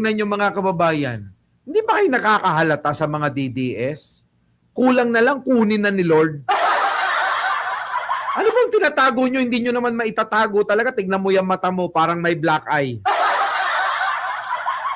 tingnan nyo mga kababayan, hindi ba kayo nakakahalata sa mga DDS? Kulang na lang, kunin na ni Lord. Ano bang tinatago nyo? Hindi nyo naman maitatago talaga. Tignan mo yung mata mo, parang may black eye.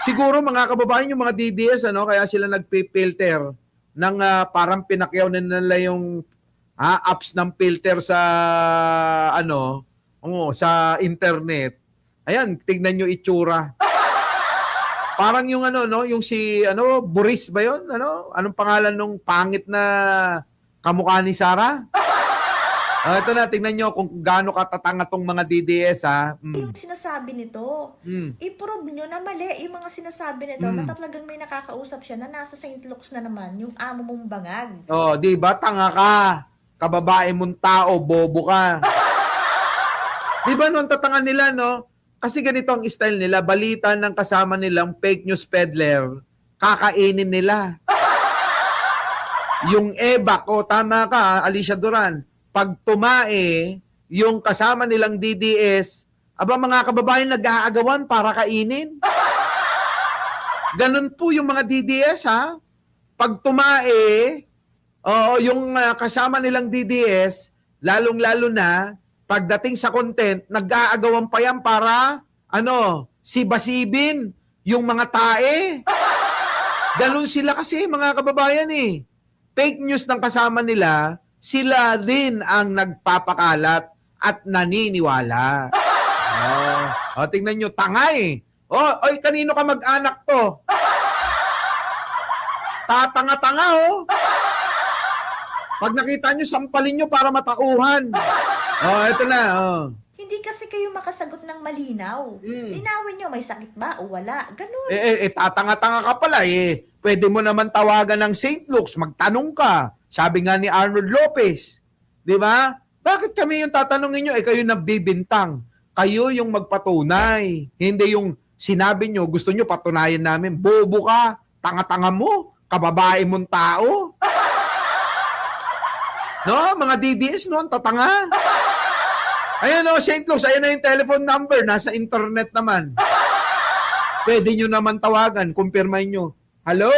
Siguro mga kababayan, yung mga DDS, kaya sila nagpipilter ng parang pinakyaw na nila yung apps ng filter sa sa internet. Ayan, tignan nyo itsura. Parang yung yung si Boris ba 'yon? Anong pangalan nung pangit na kamukha ni Sarah? Ito na, tingnan nyo kung gaano katatanga tong mga DDS, ha? Yung sinasabi nito, i-prove nyo na mali yung mga sinasabi nito na talagang may nakakausap siya na nasa St. Luke's na naman, yung amo mong bangag. Oh, di ba? Tanga ka. Kababae mong tao, bobo ka. Di ba nung tatanga nila, no? Kasi ganito ang style nila, balita ng kasama nilang fake news peddler, kakainin nila. Yung EBAC, tama ka, Alicia Duran, pag tumae, yung kasama nilang DDS, mga kababayan nag-aagawan para kainin. Ganun po yung mga DDS, ha? Pag tumae, yung kasama nilang DDS, lalong-lalo na, pagdating sa content, nag-aagawan pa yan para, sibasibin yung mga tae. Ganun sila kasi, mga kababayan, eh. Fake news ng kasama nila, sila din ang nagpapakalat at naniniwala. Tingnan nyo, tanga eh. Oy, kanino ka mag-anak to? Tatanga-tanga, oh. Pag nakita nyo, sampalin nyo para matauhan. Ito na, Hindi kasi kayo makasagot ng malinaw. Linawin nyo, may sakit ba o wala? Ganun. Tatanga-tanga ka pala, eh. Pwede mo naman tawagan ng St. Luke's, magtanong ka. Sabi nga ni Arnold Lopez. Di ba? Bakit kami yung tatanungin nyo? Kayo nagbibintang. Kayo yung magpatunay. Hindi yung sinabi nyo, gusto nyo patunayan namin. Bobo ka, tanga-tanga mo, kababae mong tao. No, mga DDS noon, tatanga. Ayan St. Luke's, ayan na yung telephone number, nasa internet naman. Pwede nyo naman tawagan, kumpirmahin nyo. Hello?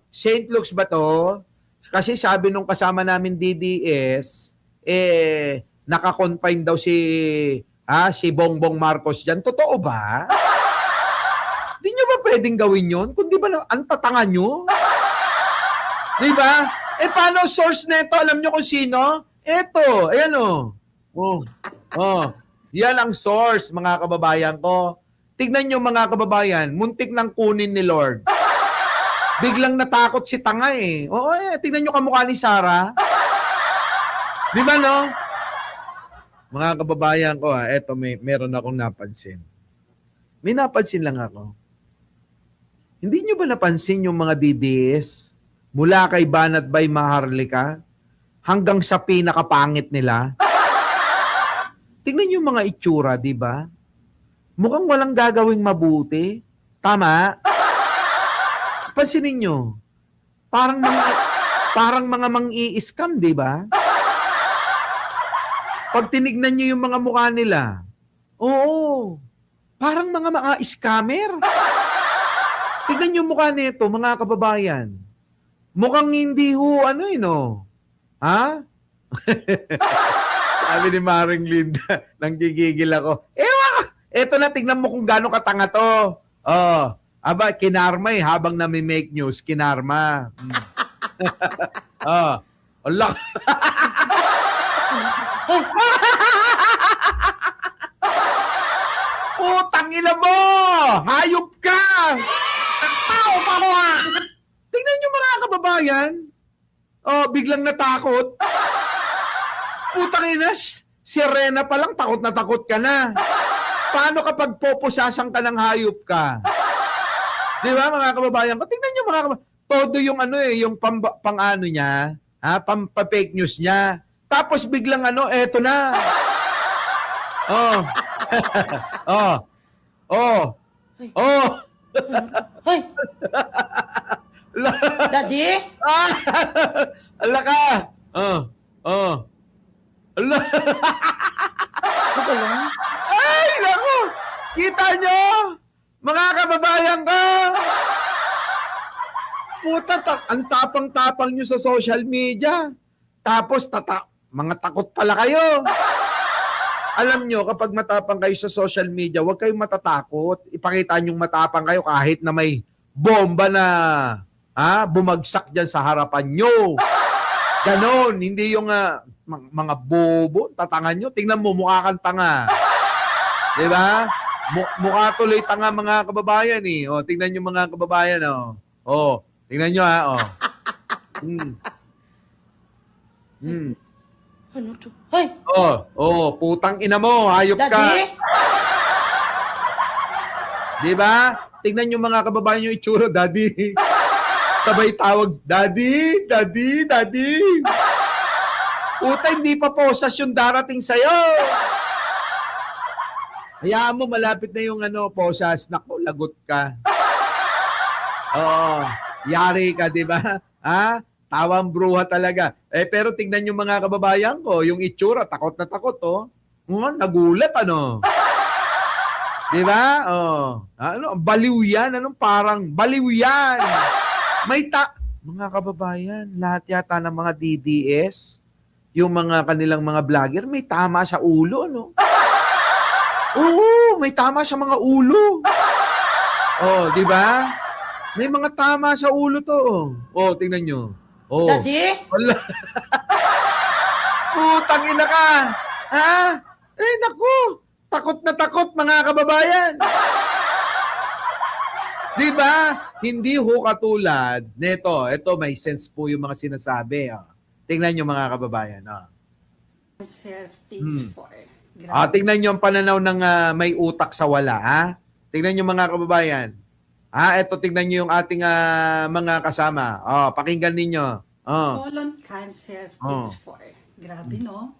St. Luke's ba to? Kasi sabi nung kasama namin DDS, naka-confine daw si Bongbong Marcos dyan. Totoo ba? Di nyo ba pwedeng gawin yun? Kung di ba ang tatanga nyo? Di ba? Paano source neto? Alam nyo kung sino? Eto, ayan Yan ang source, mga kababayan ko. Tignan nyo mga kababayan, muntik nang kunin ni Lord. Biglang natakot si tanga eh. Tignan nyo kamukha ni Sarah. Di ba no? Mga kababayan ko, eto meron akong napansin. May napansin lang ako. Hindi nyo ba napansin yung mga DDS mula kay Banat Bay Maharlika hanggang sa pinakapangit nila? Tingnan yung mga itsura, di ba? Mukhang walang gagawing mabuti. Tama? Pansinin nyo. Parang mga mang-i-scam, di ba? Pag tinignan nyo yung mga mukha nila, parang mga scammer. Tignan yung mukha nito, mga kababayan. Mukhang hindi Ha? Sabi ni Maring Linda, nanggigigil ako. Eto na, tignan mo kung gaano katanga to. Kinarma habang nami-make news, kinarma. Allah. Putang ina mo! Hayop ka! Tao pa ko ha! Tingnan nyo mga kababayan. Biglang natakot. Putang ina, sirena pa lang, takot na takot ka na. Paano kapag popusasang ka ng hayop ka? Di ba mga kababayan? Tingnan nyo mga kababayan. Todo yung yung pang-ano niya, pang-fake news niya. Tapos biglang eto na. Hoy! Daddy? Ala ka. Ala. Ano lang? Ay, naku. Kita nyo? Mga kababayan ko! Puta, ang tapang-tapang nyo sa social media. Tapos, mga takot pala kayo. Alam nyo, kapag matapang kayo sa social media, huwag kayong matatakot. Ipakita nyong matapang kayo kahit na may bomba na bumagsak dyan sa harapan nyo. Ganon, hindi yung mga bobo, tatangan nyo. Tingnan mo, mukha kang tanga. Diba? Mukha tuloy tanga mga kababayan eh. O, tingnan nyo mga kababayan. O, tingnan nyo ha. O. Ano to? Ay! Putang ina mo, hayop ka. Daddy? Diba? Tingnan nyo mga kababayan yung itsura, daddy. Sabay tawag, daddy, daddy, daddy. Puta, hindi pa posas yung darating sa'yo. Hayaan mo, malapit na yung posas. Naku, lagot ka. Oo, yari ka, di ba? Tawang bruha talaga. Pero tingnan yung mga kababayan ko, yung itsura, takot na takot, nagulat, Di ba? Baliw yan. Parang baliw yan. Mga kababayan, lahat yata ng mga DDS, yung mga kanilang mga vlogger, may tama sa ulo, Oo, may tama sa mga ulo. Di ba? May mga tama sa ulo to. Tingnan nyo. Daddy? Wala. Putang ina ka. Naku. Takot na takot, mga kababayan. Di ba? Hindi ho katulad neto. Ito, may sense po yung mga sinasabi. Tingnan nyo, mga kababayan. Stage 4. Tingnan nyo ang pananaw ng may utak sa wala. Tingnan nyo, mga kababayan. Ito, tingnan nyo yung ating mga kasama. Pakinggan ninyo. Colon cancer stage 4. Grabe, no?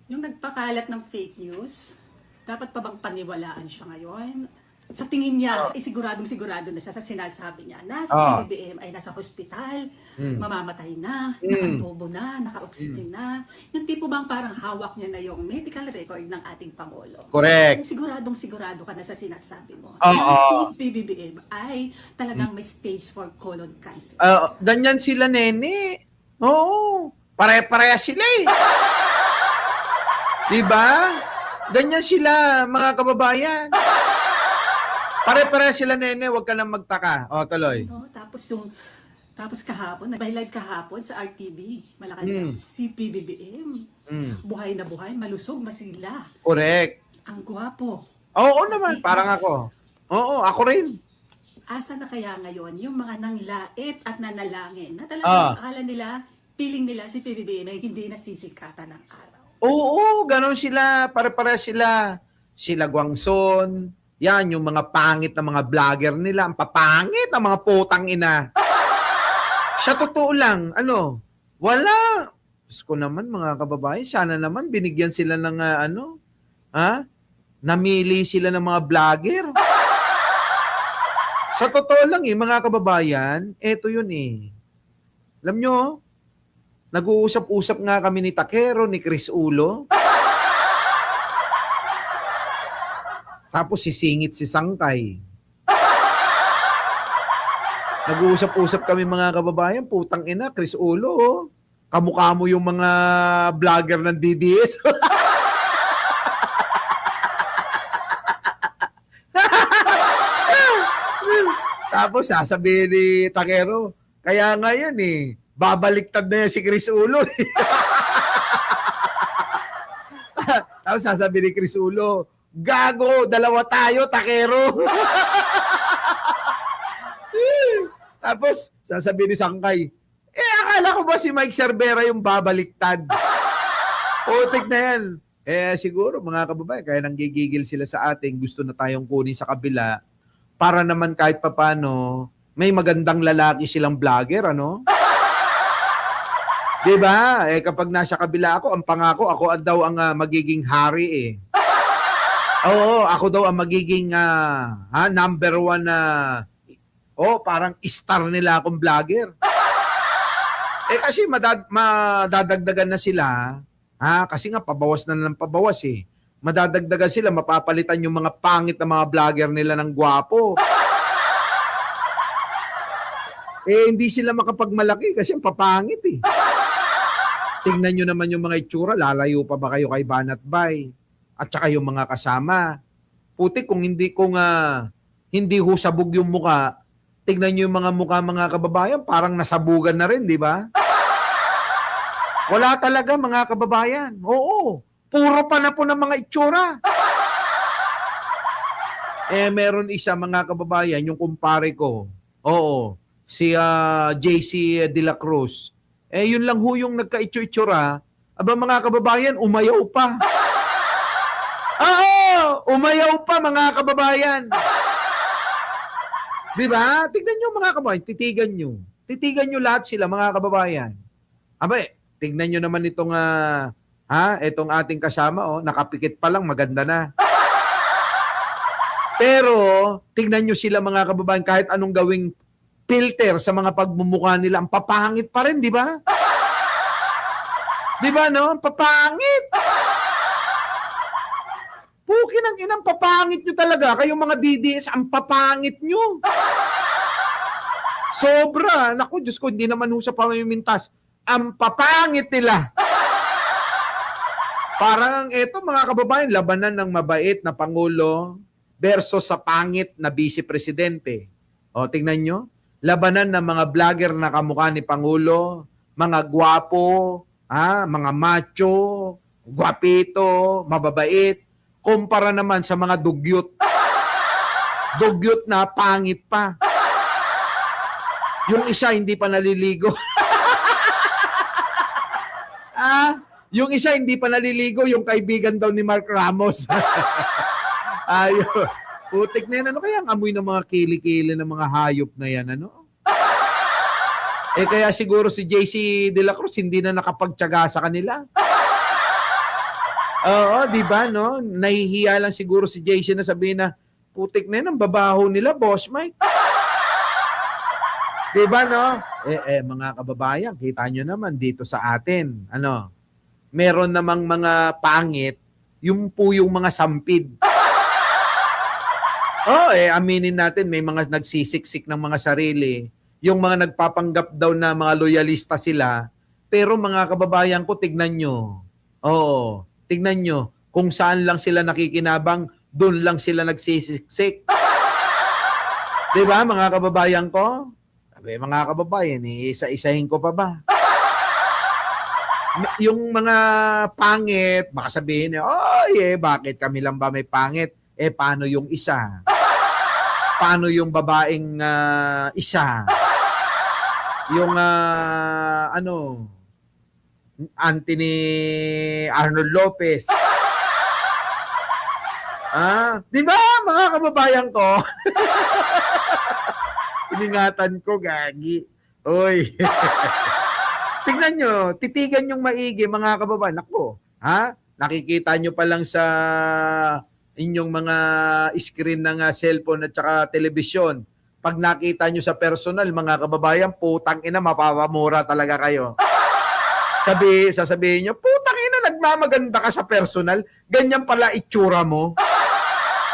Yung nagpakalat ng fake news, dapat pa bang paniwalaan siya ngayon? Sa tingin niya, sigurado na siya sa sinasabi niya na si PBBM ay nasa hospital, mamamatay na, nakatubo na, naka-oxygen na. Yung tipo bang parang hawak niya na yung medical record ng ating Pangulo. Correct. Yung sigurado ka na sa sinasabi mo. Si PBBM ay talagang may stage 4 colon cancer. Ganyan sila, nene. Oo. Pare-pareha sila eh. Diba? Ganyan sila, mga kababayan. Pare-pareha sila, nene. Huwag ka nang magtaka. Tuloy. Tapos kahapon, may live kahapon sa RTV, Malacanang, si PBBM. Buhay na buhay, malusog, masila. Correct. Ang gwapo. Oo naman, parang ako. Oo, ako rin. Asa na kaya ngayon yung mga nanglait at nanalangin na talagang akala nila, feeling nila si PBBM ay hindi nasisikatan ng araw. Oo, ganon sila. Pare-pareha sila. Sila Guangson. Yan, yung mga pangit na mga vlogger nila. Ang papangit ang mga putang ina. Sa totoo lang, wala. Diyos ko naman, mga kababayan, sana naman binigyan sila ng, namili sila ng mga vlogger. Sa totoo lang mga kababayan, eto yun Alam nyo, nag-uusap-usap nga kami ni Takero, ni Chris Ulo. Tapos sisingit si Sangkay. Nag-uusap-usap kami, mga kababayan, putang ina, Chris Ulo, kamukha mo yung mga vlogger ng DDS. Tapos sasabihin ni Takero, kaya nga yan babaliktad na yan si Chris Ulo. Tapos sasabihin ni Chris Ulo, gago, dalawa tayo, Takero. Tapos sasabihin ni Sangkay, akala ko ba si Mike Cervera yung babaliktad? Putik na yan. Siguro, mga kababayan, kaya nanggigigil sila sa ating gusto na tayong kunin sa kabila para naman kahit papano may magandang lalaki silang vlogger, Diba? Kapag nasa kabila ako, ang pangako, ako daw ang magiging hari Oo, ako daw ang magiging number 1 na parang star nila akong vlogger. Kasi madadagdagan na sila, kasi nga pabawas na ng pabawas Madadagdagan sila, mapapalitan yung mga pangit na mga vlogger nila ng gwapo. Hindi sila makapagmalaki kasi ang papangit eh. Tingnan nyo naman yung mga itsura, lalayo pa ba kayo kay Banat Bay? At saka yung mga kasama. Puti kung hindi husabog yung muka, tingnan nyo yung mga muka mga kababayan, parang nasabugan na rin, di ba? Wala talaga mga kababayan. Oo, puro pa na po ng mga itsura. Meron isa mga kababayan, yung kumpare ko. Oo, si JC De La Cruz. Yun lang ho yung nagka-itsura. Aba mga kababayan, umayaw pa. Oo, umayaw pa mga kababayan. Di ba? Tignan nyo mga kababayan, titigan nyo. Titigan nyo lahat sila mga kababayan. Abay, tignan nyo naman itong, itong ating kasama, nakapikit pa lang, maganda na. Pero, tignan nyo sila mga kababayan, kahit anong gawing filter sa mga pagmumukha nila, ang papangit pa rin, di ba? Di ba, no? Ang papangit! Pukin ang inang papangit nyo talaga. Kayong mga DDS, ang papangit nyo. Sobra. Naku, Diyos ko, hindi naman ho sa pamimintas. Ang papangit nila. Parang eto mga kababayan, labanan ng mabait na Pangulo versus sa pangit na Vice Presidente. O, tingnan nyo. Labanan ng mga vlogger na kamukha ni Pangulo, mga gwapo, mga macho, gwapito, mababait, kumpara naman sa mga dugyot. Dugyot na pangit pa. Yung isa hindi pa naliligo. Yung isa hindi pa naliligo, yung kaibigan daw ni Mark Ramos. Ayun. Putik na yan. Ano kaya ang amoy ng mga kilikili ng mga hayop na yan? Ano? Kaya siguro si JC De La Cruz hindi na nakapagtyaga sa kanila. Oo, di ba, no? Nahihiya lang siguro si JC na sabihin na, putik na yan, ang babaho nila, Boss Mike. Di ba, no? Mga kababayan, kita nyo naman dito sa atin, meron namang mga pangit, yung po yung mga sampid. Aminin natin, may mga nagsisiksik ng mga sarili, yung mga nagpapanggap daw na mga loyalista sila, pero mga kababayan ko, tignan nyo. Oo, tignan nyo, kung saan lang sila nakikinabang, doon lang sila nagsisiksik. Diba, mga kababayan ko? Sabi, mga kababayan, isa-isahin ko pa ba? Yung mga pangit, baka sabihin, bakit kami lang ba may pangit? Paano yung isa? Paano yung babaeng isa? Yung, Anthony Arnold Lopez. Di ba, mga kababayan ko? Iningatan ko, gagi. Oy. Tingnan nyo, titigan yung maigi, mga kababayan. Ako, nakikita nyo pa lang sa inyong mga screen ng cellphone at saka telebisyon. Pag nakita nyo sa personal, mga kababayan, putang ina, mapapamura talaga kayo. Sasabihin nyo, putang ina, nagmamaganda ka sa personal, ganyan pala itsura mo.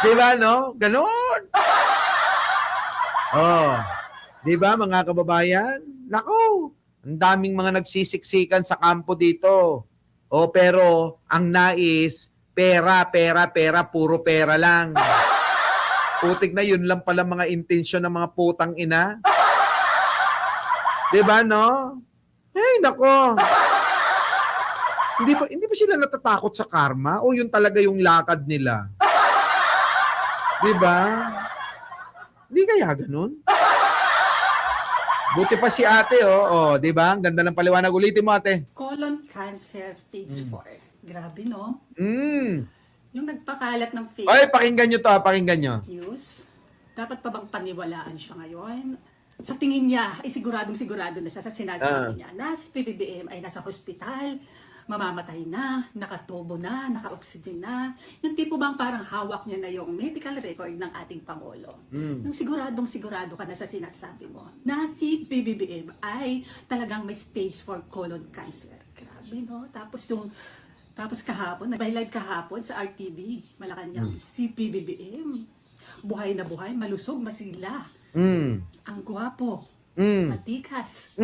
Diba, no? Ganon. Diba, mga kababayan? Nako, ang daming mga nagsisiksikan sa kampo dito. Pero ang nais, pera, puro pera lang. Putik na yun lang pala mga intensyon ng mga putang ina. Diba, no? Nako. Hindi ba sila natatakot sa karma? O yun talaga yung lakad nila? Diba? Hindi kaya ganun? Buti pa si ate, diba? Ang ganda ng paliwanag. Ulitin mo, ate. Colon cancer stage 4. Grabe, no? Yung nagpakalat ng fake Pakinggan nyo to, pakinggan nyo. news, dapat pa bang paniwalaan siya ngayon? Sa tingin niya, siguradong-sigurado na sa sinasabi niya na si PBBM ay nasa hospital, mamamatay na, nakatubo na, naka-oxygen na. Yung tipo bang parang hawak niya na yung medical record ng ating Pangulo. Nung siguradong-sigurado ka na sa sinasabi mo na si PBBM ay talagang may stage 4 colon cancer. Grabe, no? Tapos Tapos kahapon, nag-live kahapon sa RTV, Malacanang, si PBBM. Buhay na buhay, malusog, masigla. Ang gwapo, matikas.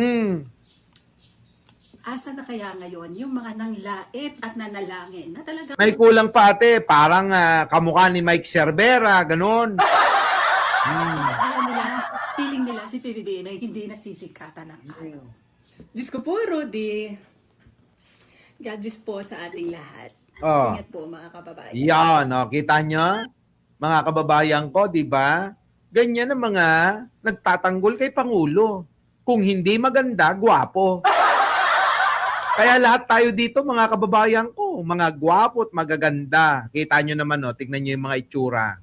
Asa na kaya ngayon yung mga nanglait at nanalangin na talaga May kulang pa ate, parang kamukha ni Mike Cervera, ganun. alam nila, feeling nila si PBBM ay hindi nasisikatan ng araw. Diyos ko po, Rudy. God bless po sa ating lahat. Oh. Ingat po, mga kababayan. Yan, kita nyo? Mga kababayan ko, di ba? Ganyan ang mga nagtatanggol kay Pangulo. Kung hindi maganda, gwapo. Kaya lahat tayo dito, mga kababayan ko, mga gwapo at magaganda. Kita nyo naman, tignan nyo yung mga itsura.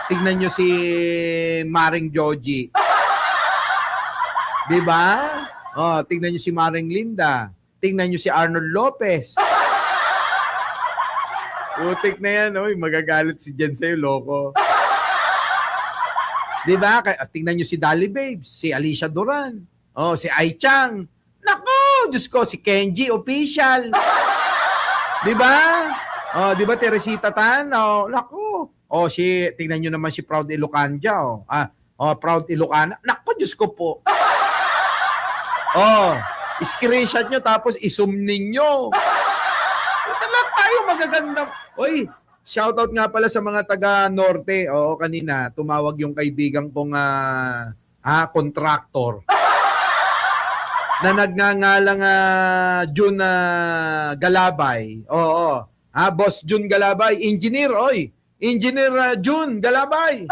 Tignan nyo si Maring Joji. Di ba? Tignan nyo si Maring Linda. Tignan nyo si Arnold Lopez. Utik na yan, magagalit si Jen sa'yo, loko. Di ba? Tignan nyo si Dali Babes, si Alicia Duran, si Ai Chang. Naku, Diyos ko, si Kenji Official. Di ba? Di ba Teresita Tan? Naku. Tignan nyo naman si Proud Ilocanja. Proud Ilocana. Naku, Diyos ko po. Screenshot nyo tapos isum ninyo. Talagang tayo magaganda. Oy, shoutout nga pala sa mga taga-norte. Kanina, tumawag yung kaibigan kong contractor. Na nagngangalang June Galabay. Boss June Galabay. Engineer, Engineer June Galabay.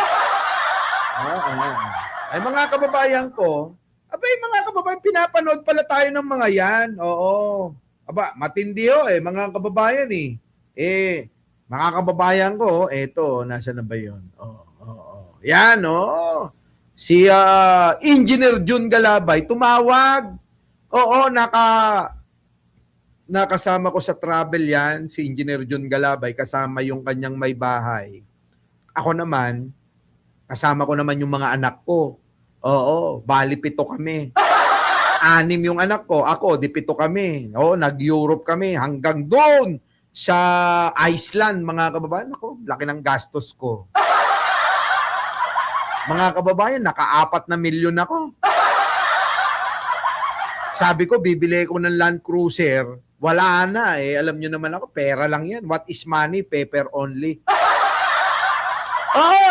Ay mga kababayan ko, mga kababayan, pinapanood pala tayo ng mga yan. Matindi mga kababayan mga kababayan ko, eto, nasa na ba yun? Yan, si Engineer June Galabay, tumawag. Nakasama ko sa travel yan, si Engineer June Galabay, kasama yung kanyang may bahay. Ako naman, kasama ko naman yung mga anak ko. Bali 7 kami. 6 yung anak ko. Ako, 7 kami. Nag-Europe kami hanggang doon sa Iceland, mga kababayan. Ako, laki ng gastos ko. Mga kababayan, naka-4 na milyon ako. Sabi ko, bibili ko ng Land Cruiser. Wala na Alam nyo naman ako, pera lang yan. What is money? Paper only.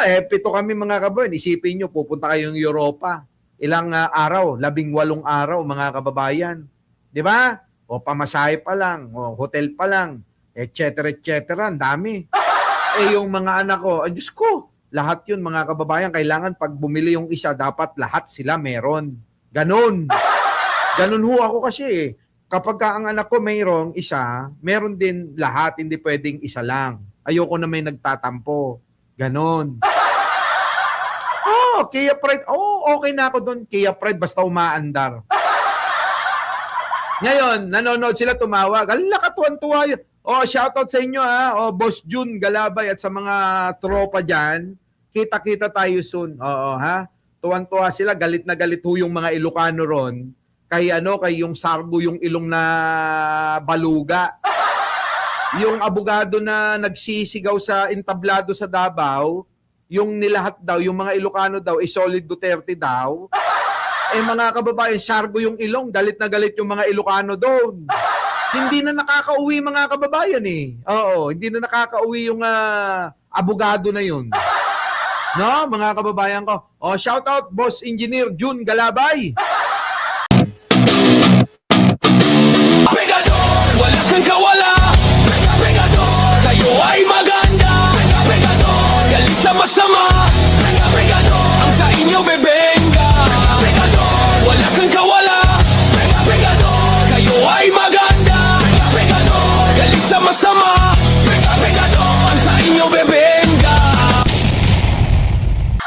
7 kami mga kababayan. Isipin nyo, pupunta kayong Europa. Ilang araw? 18 araw, mga kababayan. Di ba? Pamasahe pa lang, hotel pa lang, etc. Ang dami. Yung mga anak ko, Diyos ko, lahat yun mga kababayan, kailangan pag bumili yung isa, dapat lahat sila meron. Ganon ho ako kasi Kapag ang anak ko mayroong isa, meron din lahat, hindi pwedeng isa lang. Ayoko na may nagtatampo. Ganon. Kia Pride. Okay na ako doon. Kia Pride, basta umaandar. Ngayon, nanonood sila, tumawag. Ala, katuwan-tuwa yun. Shoutout sa inyo Boss June Galabay at sa mga tropa dyan. Kita-kita tayo soon. Tuwan-tuwa sila. Galit na galit ho yung mga Ilocano ron. Kay yung sargo yung ilong na baluga. Yung abogado na nagsisigaw sa entablado sa Davao, yung nilahat daw, yung mga Ilocano daw, solid Duterte daw. Mga kababayan, sargo yung ilong, galit na galit yung mga Ilocano doon. Hindi na nakakauwi mga kababayan hindi na nakakauwi yung abogado na yun. No, mga kababayan ko. Shout out, Boss Engineer June Galabay.